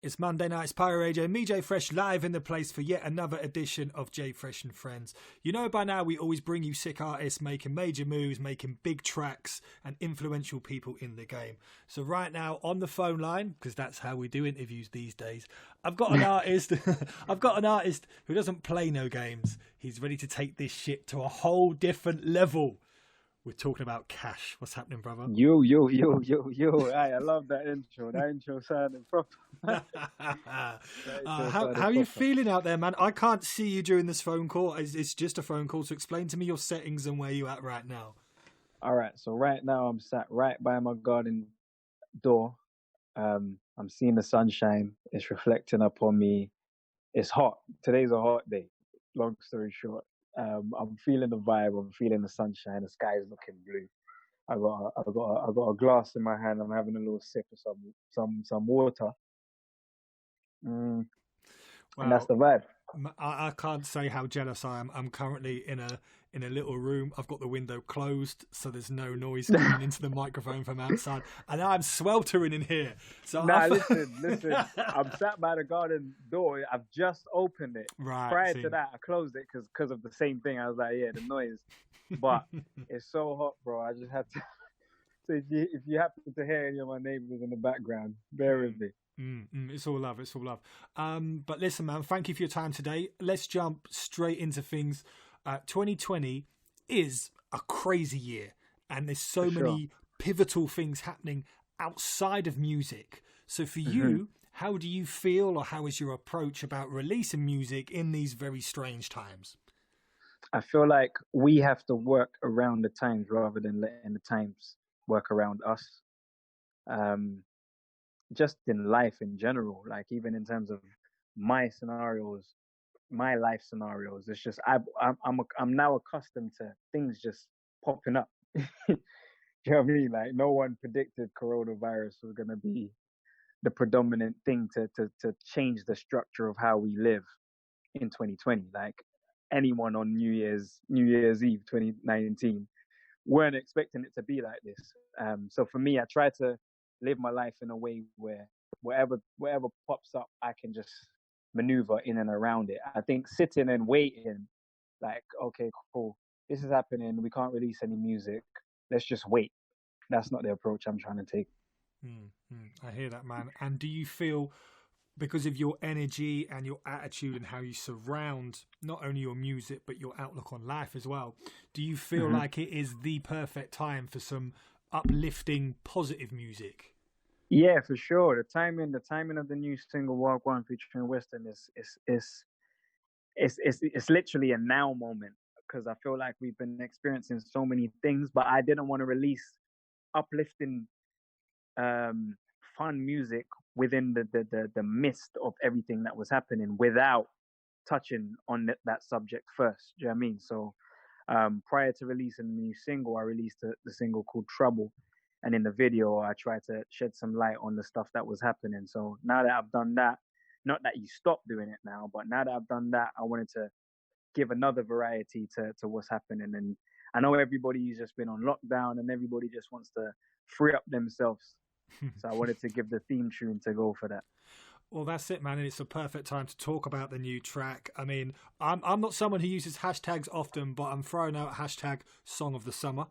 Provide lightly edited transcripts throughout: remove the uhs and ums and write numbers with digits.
It's Monday night, it's Pyro AJ, me J Fresh live in the place for yet another edition of J Fresh and Friends. You know by now we always bring you sick artists making major moves, making big tracks and influential people in the game. So right now on the phone line, because that's how we do interviews these days, I've got an artist who doesn't play no games. He's ready to take this shit to a whole different level. We're talking about CASHH. What's happening, brother? Yo. Hey, I love that intro. That intro sounded proper. How are you feeling out there, man? I can't see you during this phone call. It's just a phone call. So explain to me your settings and where you're at right now. All right. So right now I'm sat right by my garden door. I'm seeing the sunshine. It's reflecting upon me. It's hot. Today's a hot day. Long story short. I'm feeling the vibe. I'm feeling the sunshine. The sky is looking blue. I got a glass in my hand. I'm having a little sip of some water. Wow. And that's the vibe. I can't say how jealous I am. I'm currently in a little room. I've got the window closed, so there's no noise coming into the microphone from outside, and I'm sweltering in here. So listen. I'm sat by the garden door. I've just opened it. Right. Prior to that, I closed it because of the same thing. I was like, yeah, the noise. But it's so hot, bro. I just had to. So if you happen to hear any of my neighbors in the background, bear with me. It's all love. It's all love. But listen, man, thank you for your time today. Let's jump straight into things. 2020 is a crazy year, and there's so many pivotal things happening outside of music. So for you, how do you feel, or how is your approach about releasing music in these very strange times? I feel like we have to work around the times rather than letting the times work around us. Just in life in general, like even in terms of my scenarios, my life scenarios, it's just I'm now accustomed to things just popping up. Do you know what I mean? Like no one predicted coronavirus was gonna be the predominant thing to change the structure of how we live in 2020. Like anyone on New Year's Eve 2019 weren't expecting it to be like this. So for me, I try to live my life in a way where whatever pops up, I can just maneuver in and around it. I think sitting and waiting, like, okay, cool, this is happening, we can't release any music, let's just wait. That's not the approach I'm trying to take. I hear that, man. And do you feel, because of your energy and your attitude and how you surround not only your music but your outlook on life as well, do you feel like it is the perfect time for some uplifting, positive music? Yeah, for sure. The timing of the new single "Walk One" featuring Western is literally a now moment, because I feel like we've been experiencing so many things, but I didn't want to release uplifting, fun music within the midst of everything that was happening without touching on that subject first. Do you know what I mean? So prior to releasing the new single, I released the single called Trouble. And in the video, I tried to shed some light on the stuff that was happening. So now that I've done that, not that you stop doing it now, but now that I've done that, I wanted to give another variety to what's happening. And I know everybody's just been on lockdown and everybody just wants to free up themselves. So I wanted to give the theme tune to go for that. Well, that's it, man, and it's a perfect time to talk about the new track. I mean, I'm not someone who uses hashtags often, but I'm throwing out hashtag Song of the Summer.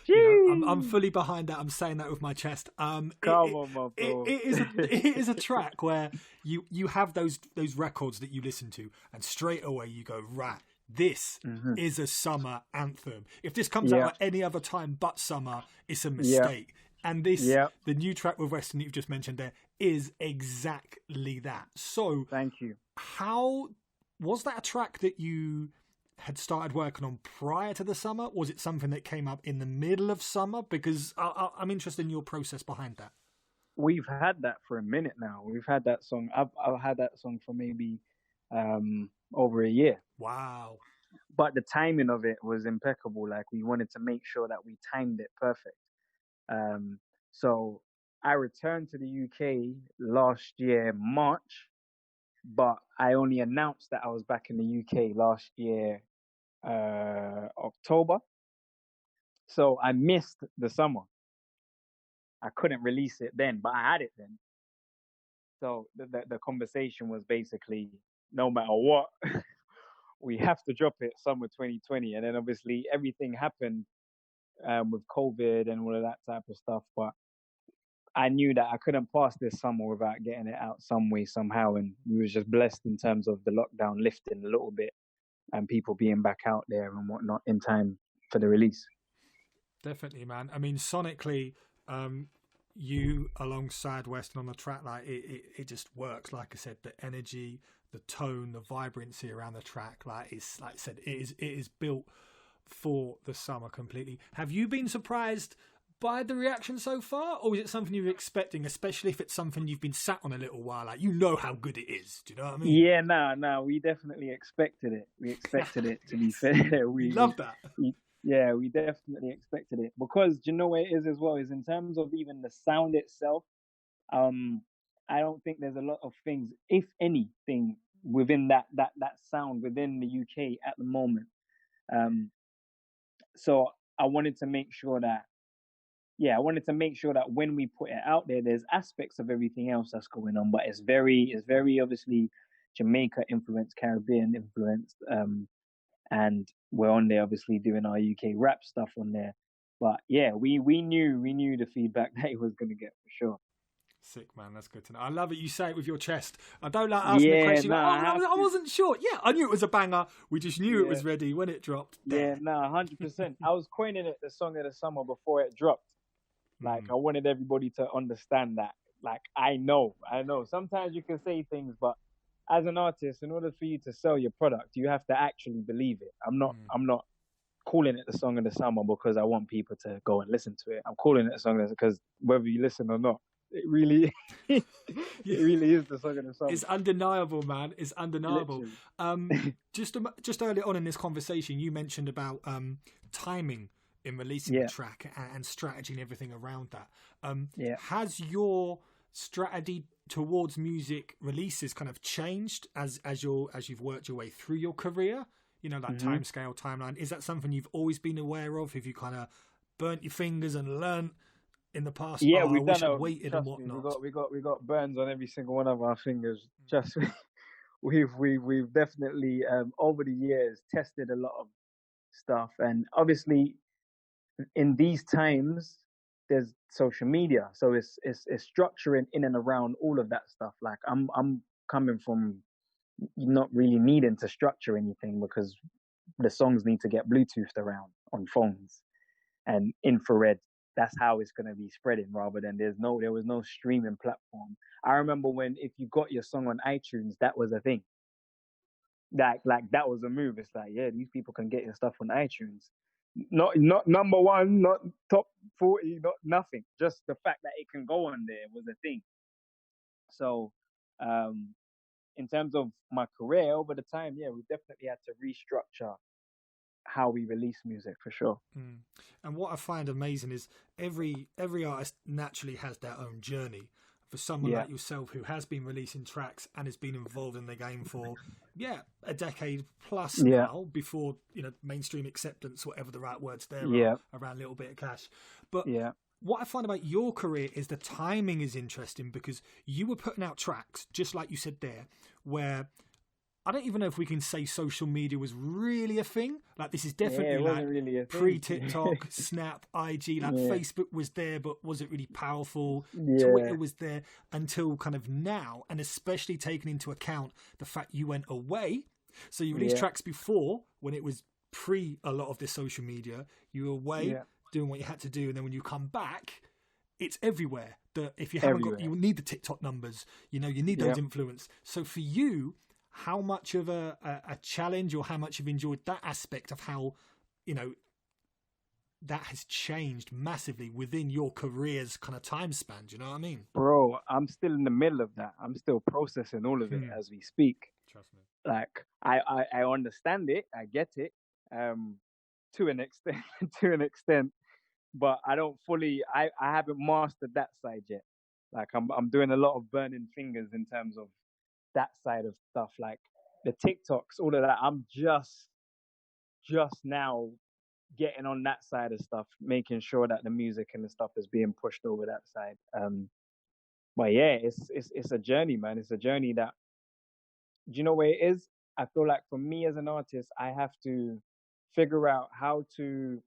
You know, I'm fully behind that. I'm saying that with my chest. Come on, my bro. It is a track where you have those records that you listen to, and straight away you go, right, this is a summer anthem. If this comes out at any other time but summer, it's a mistake. And this, the new track with Western that you've just mentioned there, is exactly that. So, thank you. How was that a track that you had started working on prior to the summer? Was it something that came up in the middle of summer? Because I'm interested in your process behind that. We've had that for a minute now. We've had that song. I've had that song for maybe over a year. Wow. But the timing of it was impeccable. Like we wanted to make sure that we timed it perfect. So I returned to the UK last year, March, but I only announced that I was back in the UK last year, October. So I missed the summer. I couldn't release it then, but I had it then. So the conversation was basically, no matter what, we have to drop it summer 2020. And then obviously everything happened with COVID and all of that type of stuff. But I knew that I couldn't pass this summer without getting it out some way, somehow. And we was just blessed in terms of the lockdown lifting a little bit and people being back out there and whatnot in time for the release. Definitely, man. I mean, sonically, you alongside Weston on the track, like it just works. Like I said, the energy, the tone, the vibrancy around the track, like it's like I said, it is built for the summer completely. Have you been surprised by the reaction so far, or is it something you were expecting, especially if it's something you've been sat on a little while? Like, you know how good it is. Do you know what I mean? Yeah, no, we definitely expected it. We expected it, to be fair. We love that. Yeah, we definitely expected it, because you know where it is as well is in terms of even the sound itself. I don't think there's a lot of things, if anything, within that sound within the UK at the moment. So I wanted to make sure that when we put it out there, there's aspects of everything else that's going on, but it's very obviously Jamaica influenced, Caribbean influenced, and we're on there obviously doing our UK rap stuff on there. But yeah, we knew the feedback that it was going to get for sure. Sick, man. That's good to know. I love it. You say it with your chest. I don't like asking the question. I wasn't sure. Yeah, I knew it was a banger. We just knew it was ready when it dropped. Yeah, 100%. I was coining it the song of the summer before it dropped. Like, I wanted everybody to understand that. Like, I know. Sometimes you can say things, but as an artist, in order for you to sell your product, you have to actually believe it. I'm not calling it the song of the summer because I want people to go and listen to it. I'm calling it a song because whether you listen or not, it really is the song of the summer. It's undeniable, man. It's undeniable. Just earlier on in this conversation, you mentioned about timing in releasing the track and strategy and everything around that. Has your strategy towards music releases kind of changed as you've worked your way through your career? You know, like timescale, timeline. Is that something you've always been aware of? Have you kind of burnt your fingers and learned in the past? Yeah, we've done it. Waited and whatnot. We got burns on every single one of our fingers. Just we've definitely over the years tested a lot of stuff, and obviously in these times there's social media, so it's structuring in and around all of that stuff. Like I'm coming from not really needing to structure anything because the songs need to get Bluetoothed around on phones and infrared. That's how it's going to be spreading, rather than there was no streaming platform. I remember when if you got your song on iTunes, that was a thing. Like that was a move. It's like, yeah, these people can get your stuff on iTunes. Not number one, not top 40, not nothing. Just the fact that it can go on there was a thing. So, in terms of my career over the time, we definitely had to restructure how we release music for sure. And what I find amazing is every artist naturally has their own journey. For someone like yourself who has been releasing tracks and has been involved in the game for a decade plus now, before mainstream acceptance, whatever the right words there are, around Little Bit of Cash. But what I find about your career is the timing is interesting, because you were putting out tracks, just like you said there, where I don't even know if we can say social media was really a thing. Like, this is definitely like really pre-TikTok, Snap, IG. Like, Facebook was there, but was it really powerful? Twitter was there until kind of now, and especially taking into account the fact you went away. So you released tracks before, when it was pre a lot of this social media. You were away doing what you had to do, and then when you come back, it's everywhere. If you haven't got, you need the TikTok numbers. You need those influence. So for you, how much of a challenge, or how much you've enjoyed that aspect of how, that has changed massively within your career's kind of time span? Do you know what I mean? Bro, I'm still in the middle of that. I'm still processing all of it as we speak. Trust me. Like, I understand it. I get it, to an extent, but I don't fully, I haven't mastered that side yet. Like, I'm doing a lot of burning fingers in terms of that side of stuff, like the TikToks, all of that. I'm just now getting on that side of stuff, making sure that the music and the stuff is being pushed over that side. But yeah, it's a journey, man. It's a journey that, do you know where it is? I feel like for me as an artist, I have to figure out how to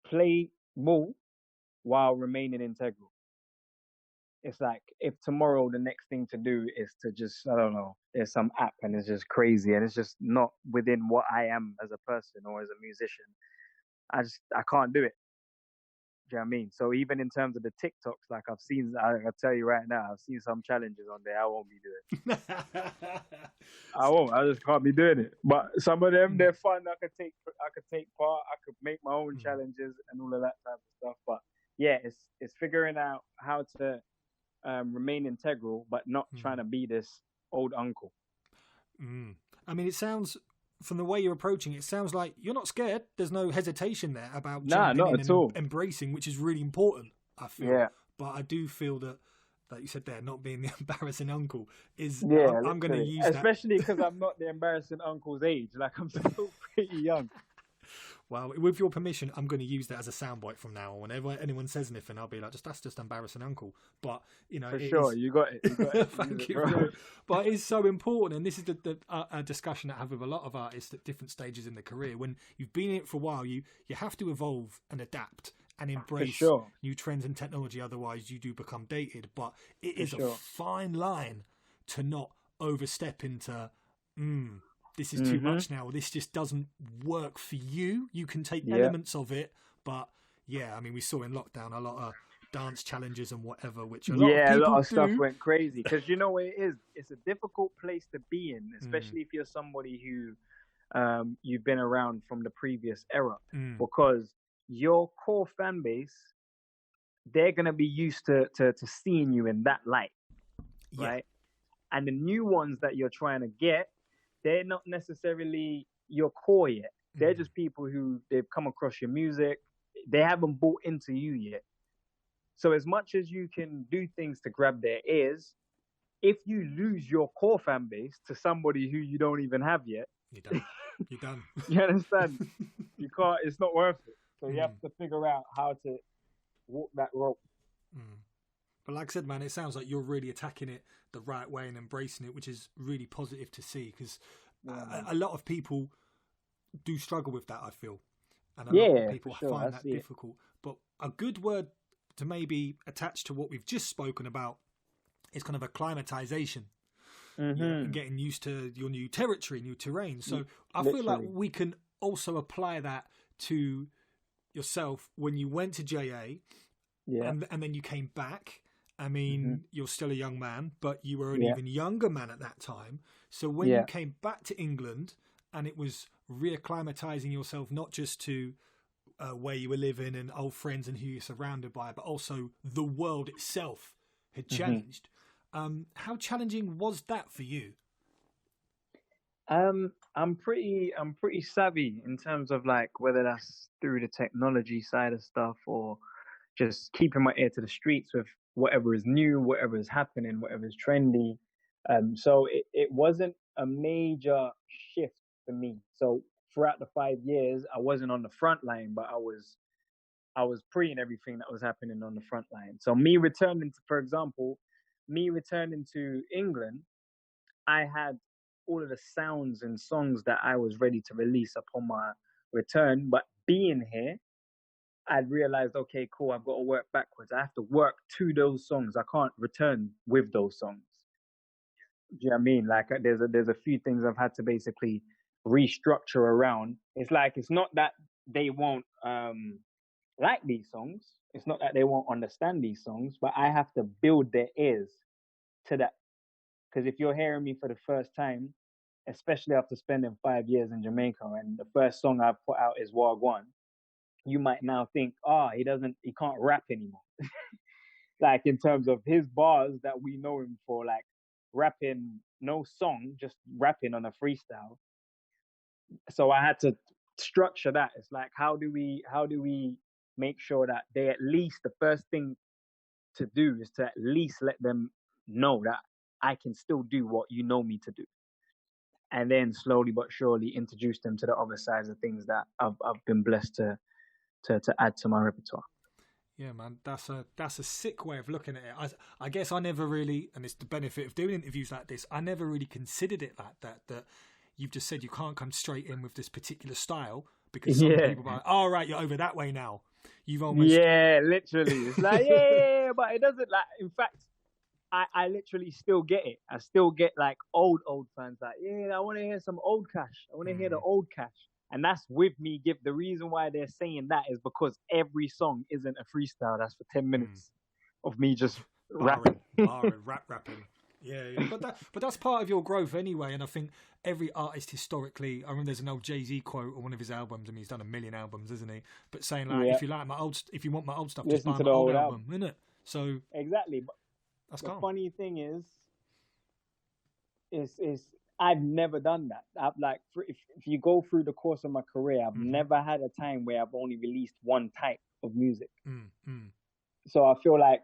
play ball while remaining integral. It's like if tomorrow the next thing to do is to just, I don't know, there's some app and it's just crazy and it's just not within what I am as a person or as a musician. I can't do it. Do you know what I mean? So even in terms of the TikToks, like I'll tell you right now, I've seen some challenges on there I won't be doing. I won't. I just can't be doing it. But some of them, they're fun. I could take part. I could make my own challenges and all of that type of stuff. But yeah, it's figuring out how to remain integral, but not trying to be this old uncle. I mean, it sounds, from the way you're approaching it, it sounds like you're not scared. There's no hesitation there about not jumping at in all. and embracing, which is really important, I feel. Yeah. But I do feel that, like you said there, not being the embarrassing uncle is, Yeah, I'm going to use especially because I'm not the embarrassing uncle's age. Like, I'm still pretty young. Well, with your permission, I'm going to use that as a soundbite from now on. Whenever anyone says anything, I'll be like, that's just embarrassing uncle. But, you know, for sure, you got it. Thank you, bro. But it is so important, and this is the discussion I have with a lot of artists at different stages in the career. When you've been in it for a while, you have to evolve and adapt and embrace new trends and technology. Otherwise, you do become dated. But it is a fine line to not overstep into. This is too much now. This just doesn't work for you. You can take elements of it, but yeah, I mean, we saw in lockdown a lot of dance challenges and whatever, which a lot of stuff went crazy. Because you know what it is? It's a difficult place to be in, especially if you're somebody who you've been around from the previous era, because your core fan base, they're gonna be used to seeing you in that light, right? And the new ones that you're trying to get, they're not necessarily your core yet. They're just people who they've come across your music. They haven't bought into you yet. So as much as you can do things to grab their ears, if you lose your core fan base to somebody who you don't even have yet, you're done. You understand? You can't. It's not worth it. So you have to figure out how to walk that rope. But like I said, man, it sounds like you're really attacking it the right way and embracing it, which is really positive to see, because a lot of people do struggle with that, I feel. And a lot of people find that difficult. But a good word to maybe attach to what we've just spoken about is kind of acclimatization. And getting used to your new territory, new terrain. So I feel like we can also apply that to yourself when you went to JA and then you came back. I mean, you're still a young man, but you were an even younger man at that time. So when you came back to England and it was reacclimatizing yourself, not just to where you were living and old friends and who you're surrounded by, but also the world itself had changed. How challenging was that for you? I'm pretty savvy in terms of like whether that's through the technology side of stuff or just keeping my ear to the streets with whatever is new, whatever is happening, whatever is trendy. So it wasn't a major shift for me. So throughout the 5 years, I wasn't on the front line, but I was pre in everything that was happening on the front line. So for example, me returning to England, I had all of the sounds and songs that I was ready to release upon my return. But being here, I'd realized, okay, cool, I've got to work backwards. I have to work to those songs. I can't return with those songs. Do you know what I mean? Like there's a few things I've had to basically restructure around. It's like, it's not that they won't like these songs. It's not that they won't understand these songs, but I have to build their ears to that. Because if you're hearing me for the first time, especially after spending 5 years in Jamaica, and the first song I've put out is Wagwan, you might now think, he can't rap anymore. Like in terms of his bars that we know him for, like rapping, no song, just rapping on a freestyle. So I had to structure that. It's like, how do we make sure that they, at least the first thing to do is to at least let them know that I can still do what you know me to do. And then slowly but surely introduce them to the other sides of things that I've been blessed to add to my repertoire. Yeah, man, that's a sick way of looking at it. I guess I never really, and it's the benefit of doing interviews like this, I never really considered it like that. That you've just said you can't come straight in with this particular style because some people are like, oh, right, you're over that way now. You've almost literally. It's like yeah, but it doesn't like. In fact, I literally still get it. I still get like old fans like, yeah, I want to hear some old Cash. I want to hear the old Cash. And that's with me. The reason why they're saying that is because every song isn't a freestyle. That's for 10 minutes of me just rapping. rapping. Yeah. But that's part of your growth anyway. And I think every artist historically, I remember there's an old Jay-Z quote on one of his albums. I mean, he's done 1 million albums, isn't he? But saying like, if you want my old stuff, just buy my old album, innit? So exactly. But that's the funny thing is I've never done that. I've like, if you go through the course of my career, I've never had a time where I've only released one type of music. So I feel like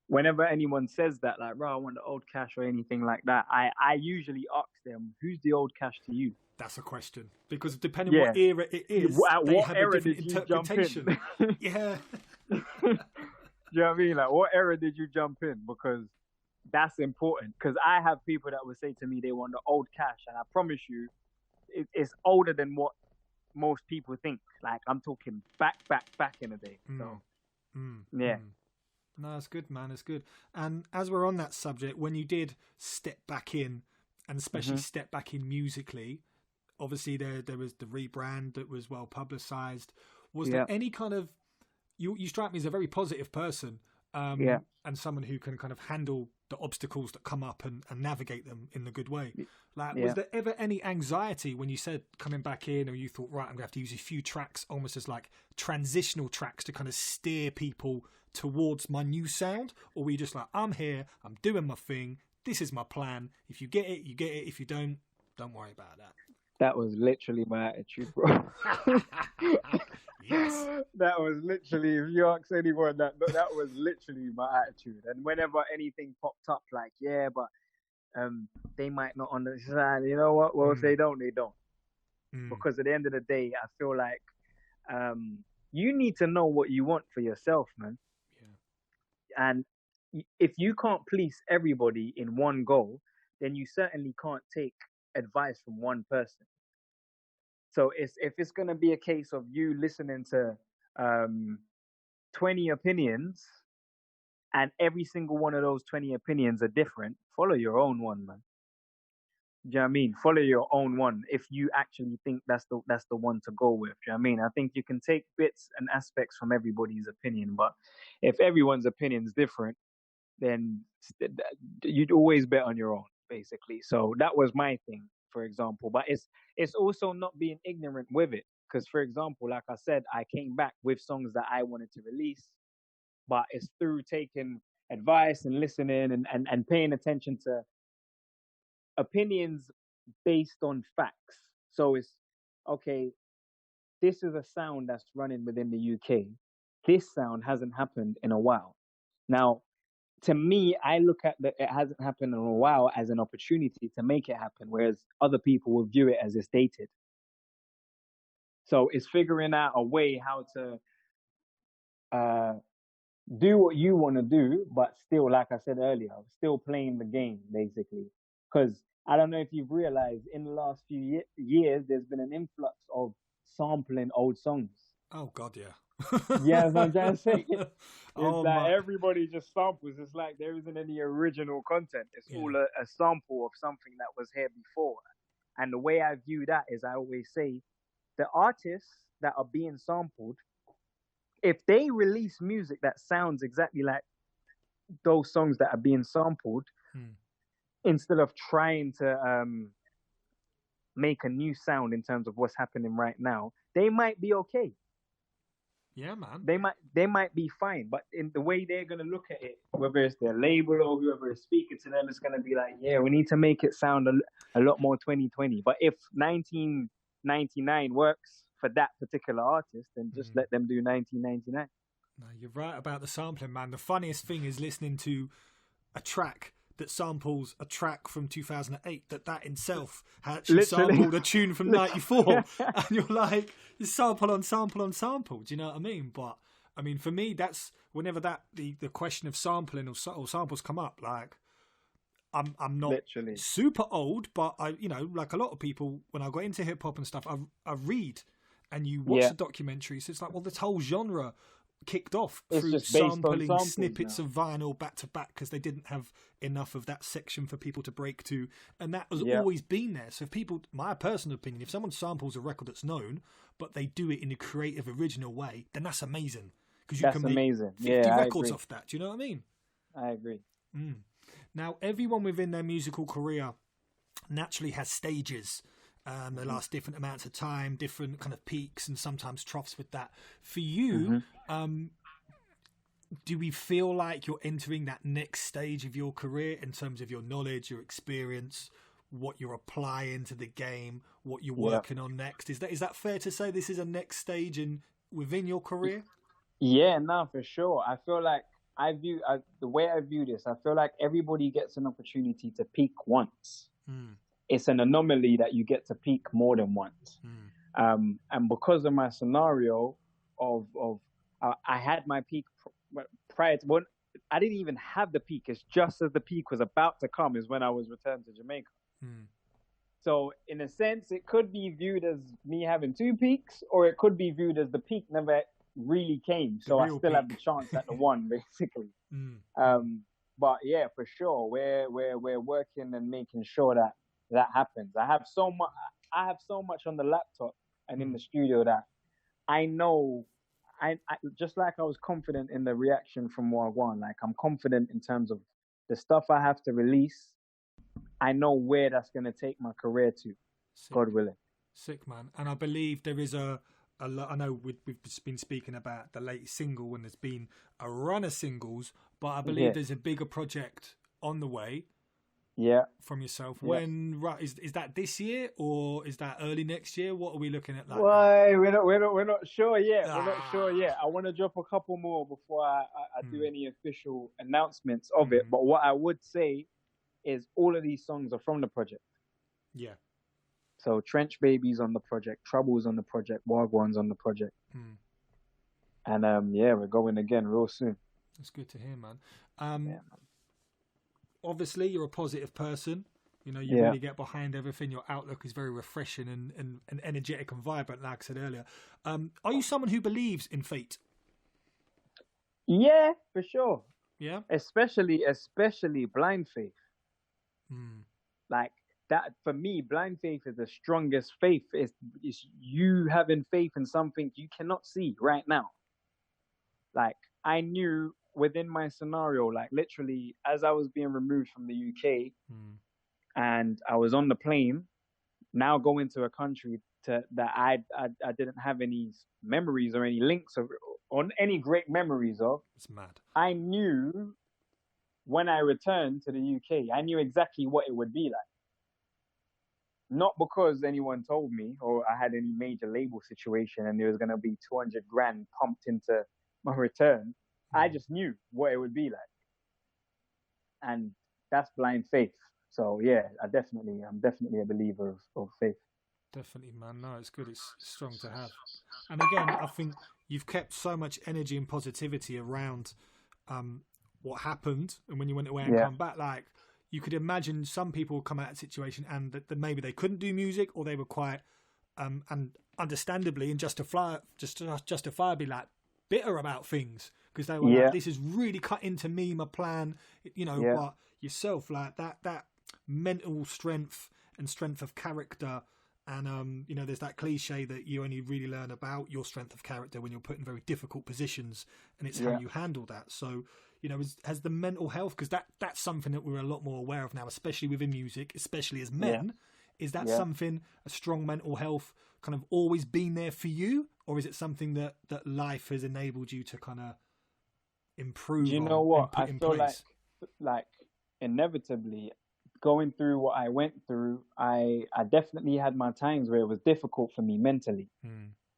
whenever anyone says that, like, bro, I want the old Cash or anything like that, I usually ask them, who's the old Cash to you? That's a question. Because depending what era it is, at they what have era a different did you interpretation. Jump in? Yeah. Do you know what I mean? Like, what era did you jump in? Because that's important. Because I have people that will say to me they want the old Cash, and I promise you, it's older than what most people think. Like, I'm talking back in the day. So, yeah. No, it's good, man. It's good. And as we're on that subject, when you did step back in, and especially step back in musically, obviously there was the rebrand that was well publicized. Was there any kind of you strike me as a very positive person, and someone who can kind of handle the obstacles that come up and navigate them in the good way. Like, was there ever any anxiety when you said coming back in, or you thought, right, I'm gonna have to use a few tracks almost as like transitional tracks to kind of steer people towards my new sound? Or were you just like, I'm here, I'm doing my thing, this is my plan, if you get it, you get it, if you don't worry about that? That was literally my attitude, bro. Yes. That was literally, if you ask anyone, that was literally my attitude. And whenever anything popped up, like, yeah, but they might not understand, you know what? Well, if they don't, they don't. Because at the end of the day, I feel like you need to know what you want for yourself, man. Yeah. And if you can't please everybody in one go, then you certainly can't take advice from one person. So if it's going to be a case of you listening to 20 opinions, and every single one of those 20 opinions are different, follow your own one, man. Do you know what I mean? Follow your own one if you actually think that's the one to go with. Do you know what I mean? I think you can take bits and aspects from everybody's opinion, but if everyone's opinion is different, then you'd always bet on your own, basically. So that was my thing, for example. But it's also not being ignorant with it. Because, for example, like I said, I came back with songs that I wanted to release, but it's through taking advice and listening and paying attention to opinions based on facts. So it's, okay, this is a sound that's running within the UK. This sound hasn't happened in a while. Now, to me, I look at that it hasn't happened in a while as an opportunity to make it happen, whereas other people will view it as it's dated. So it's figuring out a way how to do what you want to do, but still, like I said earlier, still playing the game, basically. Because I don't know if you've realized, in the last few years, there's been an influx of sampling old songs. Oh, God, yeah. Yeah, that's what I'm trying to say. It's like everybody just samples. It's like there isn't any original content. It's all a sample of something that was here before. And the way I view that is, I always say, the artists that are being sampled, if they release music that sounds exactly like those songs that are being sampled, instead of trying to make a new sound in terms of what's happening right now, they might be okay. Yeah, man. They might be fine, but in the way they're gonna look at it, whether it's their label or whoever is speaking to them, it's gonna be like, yeah, we need to make it sound a lot more 2020. But if 1999 works for that particular artist, then just let them do 1999. No, you're right about the sampling, man. The funniest thing is listening to a track that samples a track from 2008 that itself had actually sampled a tune from 94. And you're like, it's sample on sample on sample. Do you know what I mean? But I mean, for me, that's whenever the question of sampling or samples come up, like I'm not Literally. super old, but I, like a lot of people, when I got into hip hop and stuff, I read and you watch the documentary. So it's like, well, this whole genre kicked off It's through just based on sampling samples snippets now. of vinyl back to back because they didn't have enough of that section for people to break to, and that has always been there. So if people, my personal opinion, if someone samples a record that's known but they do it in a creative, original way, then that's amazing because you can make amazing. 50 I records agree. off that. Do you know what I mean? I agree. Now, everyone within their musical career naturally has stages. They last different amounts of time, different kind of peaks and sometimes troughs with that. For you, do we feel like you're entering that next stage of your career in terms of your knowledge, your experience, what you're applying to the game, what you're working on next? Is that fair to say this is a next stage within your career? Yeah, no, for sure. I feel like the way I view this, I feel like everybody gets an opportunity to peak once. It's an anomaly that you get to peak more than once. And because of my scenario of I had my peak prior to when I didn't even have the peak. It's just as the peak was about to come is when I was returned to Jamaica. So in a sense, it could be viewed as me having two peaks, or it could be viewed as the peak never really came. So I still have the chance at the one, basically. But yeah, for sure, we're working and making sure that happens. I have so much on the laptop and in the studio that I know. I just like I was confident in the reaction from Wagwan. Like I'm confident in terms of the stuff I have to release. I know where that's going to take my career to, God willing. Sick, man. And I believe there is a lot. I know we've been speaking about the latest single and there's been a run of singles, but I believe there's a bigger project on the way. Yeah. From yourself. When is that this year or is that early next year? What are we looking at? Well, we're not sure yet. We're not sure yet. I want to drop a couple more before I do any official announcements of it. But what I would say is all of these songs are from the project. Yeah. So Trench Baby's on the project, Trouble's on the project, Wagwan's on the project. And we're going again real soon. That's good to hear, man. Obviously, you're a positive person. You really get behind everything. Your outlook is very refreshing and energetic and vibrant, like I said earlier. Are you someone who believes in fate? Yeah, for sure. Yeah? Especially blind faith. Like that, for me, blind faith is the strongest faith. It's you having faith in something you cannot see right now. Like, I knew within my scenario, like literally as I was being removed from the UK and I was on the plane, now going to a country that I didn't have any memories or any links of, or any great memories of. It's mad. I knew when I returned to the UK, I knew exactly what it would be like. Not because anyone told me or I had any major label situation and there was going to be 200 grand pumped into my return. I just knew what it would be like. And that's blind faith. So yeah, I'm definitely a believer of faith. Definitely, man. No, it's good. It's strong to have. And again, I think you've kept so much energy and positivity around what happened and when you went away and come back. Like, you could imagine some people come out of a situation and that maybe they couldn't do music or they were quite, and understandably and justifiably like bitter about things because they were like, this is really cut into me, my plan, but yourself, like that mental strength and strength of character. And, there's that cliche that you only really learn about your strength of character when you're put in very difficult positions, and it's how you handle that. So, has the mental health, because that's something that we're a lot more aware of now, especially within music, especially as men. Is that something, a strong mental health, kind of always been there for you? Or is it something that life has enabled you to kind of improve? Do you know what? I feel like inevitably, going through what I went through, I definitely had my times where it was difficult for me mentally.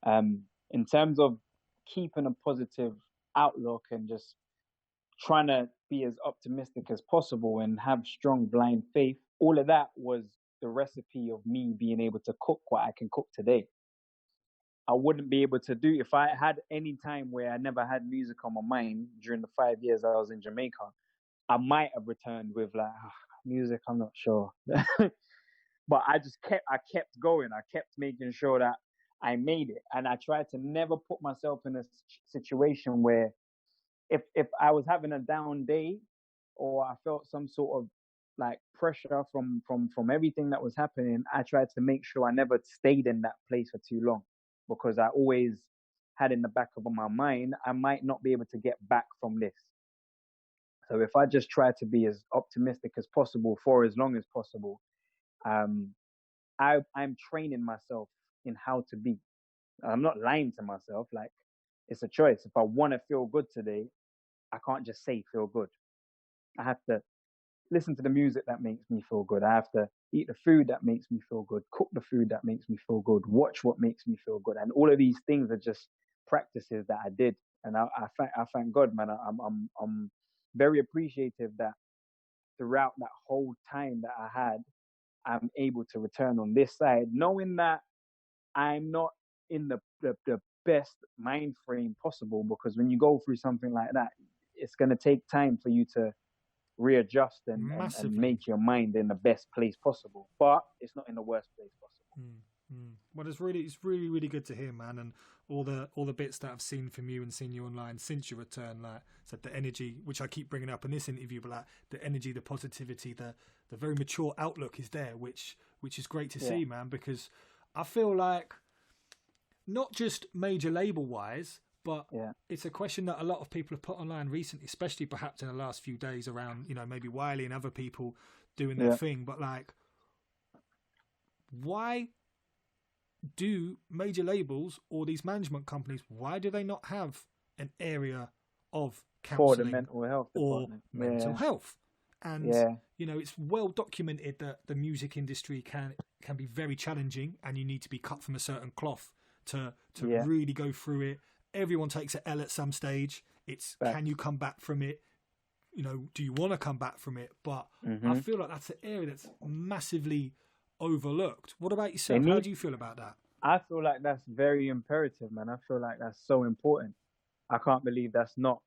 In terms of keeping a positive outlook and just trying to be as optimistic as possible and have strong blind faith, all of that was the recipe of me being able to cook what I can cook today. I wouldn't be able to do if I had any time where I never had music on my mind during the 5 years I was in Jamaica. I might have returned with like music. I'm not sure, but I kept going. I kept making sure that I made it, and I tried to never put myself in a situation where if I was having a down day or I felt some sort of like pressure from everything that was happening, I tried to make sure I never stayed in that place for too long, because I always had in the back of my mind I might not be able to get back from this. So if I just try to be as optimistic as possible for as long as possible, um, I'm training myself in how to be. I'm not lying to myself. Like, it's a choice. If I want to feel good today, I can't just say feel good. I have to listen to the music that makes me feel good. I have to eat the food that makes me feel good, cook the food that makes me feel good, watch what makes me feel good. And all of these things are just practices that I did. And I thank God, man. I'm very appreciative that throughout that whole time that I had, I'm able to return on this side, knowing that I'm not in the best mind frame possible, because when you go through something like that, it's going to take time for you to readjust and make your mind in the best place possible. But it's not in the worst place possible. Well, it's really good to hear, man, and all the bits that I've seen from you and seen you online since your return, like said, the energy, which I keep bringing up in this interview, but like the energy, the positivity, the very mature outlook is there, which is great to see, man, because I feel like not just major label wise, but it's a question that a lot of people have put online recently, especially perhaps in the last few days around, maybe Wiley and other people doing their thing, but like, why do major labels or these management companies, why do they not have an area of counselling for the mental health or mental health? And it's well documented that the music industry can be very challenging, and you need to be cut from a certain cloth to really go through it. Everyone takes an L at some stage. It's can you come back from it? Do you want to come back from it? But I feel like that's an area that's massively overlooked. What about yourself? How do you feel about that? I feel like that's very imperative, man. I feel like that's so important. I can't believe that's not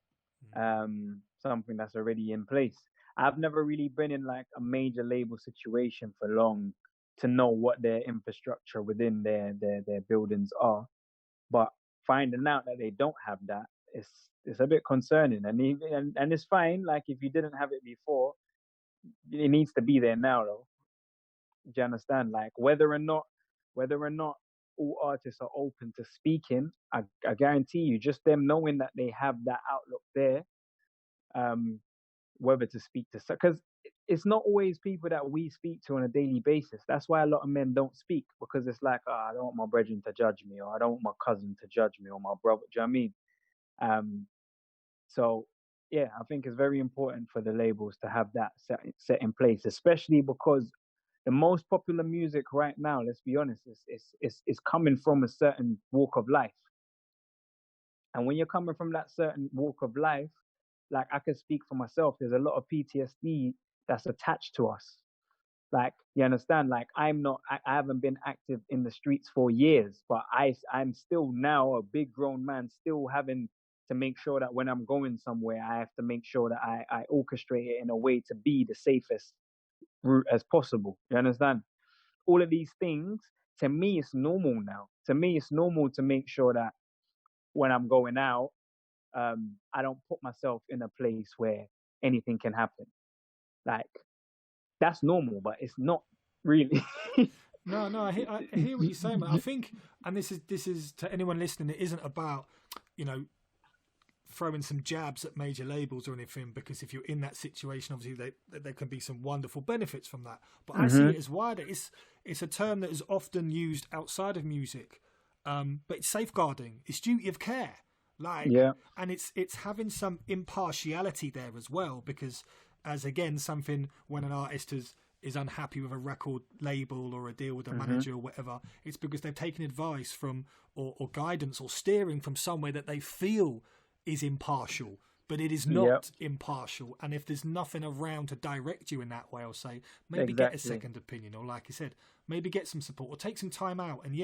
something that's already in place. I've never really been in like a major label situation for long to know what their infrastructure within their buildings are. But finding out that they don't have that, it's a bit concerning. And it's fine. Like, if you didn't have it before, it needs to be there now, though. Do you understand? Like, whether or not all artists are open to speaking, I guarantee you, just them knowing that they have that outlook there, whether to speak to, because it's not always people that we speak to on a daily basis. That's why a lot of men don't speak, because it's like, I don't want my brethren to judge me, or I don't want my cousin to judge me, or my brother. Do you know what I mean? So yeah, I think it's very important for the labels to have that set in place, especially because the most popular music right now, let's be honest, is coming from a certain walk of life. And when you're coming from that certain walk of life, like, I can speak for myself, there's a lot of PTSD that's attached to us. Like, you understand? Like, I haven't been active in the streets for years, but I'm still now a big grown man, still having to make sure that when I'm going somewhere, I have to make sure that I orchestrate it in a way to be the safest route as possible. You understand? All of these things, to me, it's normal now. To me, it's normal to make sure that when I'm going out, I don't put myself in a place where anything can happen. Like, that's normal, but it's not really. No, I hear what you're saying, but I think, and this is to anyone listening, it isn't about, throwing some jabs at major labels or anything, because if you're in that situation, obviously there can be some wonderful benefits from that. But I see it as wider. It's a term that is often used outside of music, but it's safeguarding. It's duty of care. And it's having some impartiality there as well, because as again, something when an artist is unhappy with a record label or a deal with a manager or whatever, it's because they've taken advice from or guidance or steering from somewhere that they feel is impartial, but it is not impartial. And if there's nothing around to direct you in that way, I'll say maybe get a second opinion, or like I said, maybe get some support or take some time out. And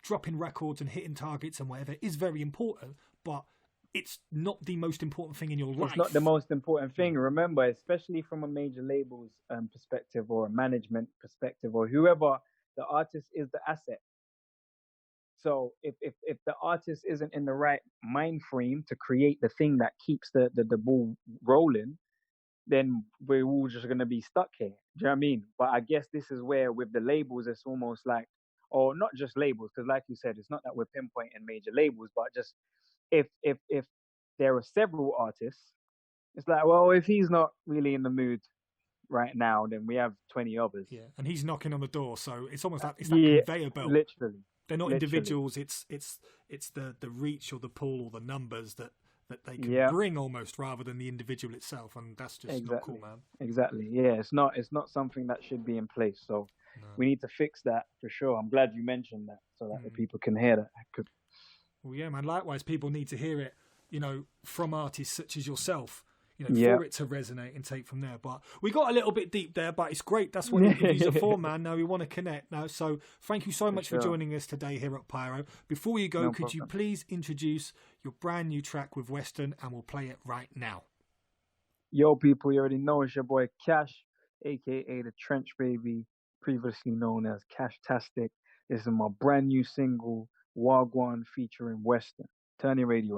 dropping records and hitting targets and whatever is very important, but it's not the most important thing in your life. It's not the most important thing. Remember, especially from a major label's perspective or a management perspective or whoever, the artist is the asset. So if the artist isn't in the right mind frame to create the thing that keeps the ball rolling, then we're all just going to be stuck here. Do you know what I mean? But I guess this is where with the labels, it's almost like, or not just labels, because like you said, it's not that we're pinpointing major labels, but just if there are several artists, it's like, well, if he's not really in the mood right now, then we have 20 others. Yeah, and he's knocking on the door, so it's almost like it's that conveyor belt. Literally. They're not individuals, it's the reach or the pull or the numbers that they can bring almost rather than the individual itself, and that's just not cool, man. Exactly. Yeah, it's not something that should be in place. So we need to fix that for sure. I'm glad you mentioned that so that the people can hear that. Well, yeah, man. Likewise, people need to hear it, from artists such as yourself, for it to resonate and take from there. But we got a little bit deep there, but it's great. That's what interviews are for, man. Now we want to connect now. So thank you so much for joining us today here at Pyro. Before you go, could you please introduce your brand new track with Western, and we'll play it right now. Yo, people, you already know it's your boy CASHH, a.k.a. the Trench Baby, previously known as CASHH-tastic. This is my brand new single, Wagwan, featuring Western. Turn your radio up.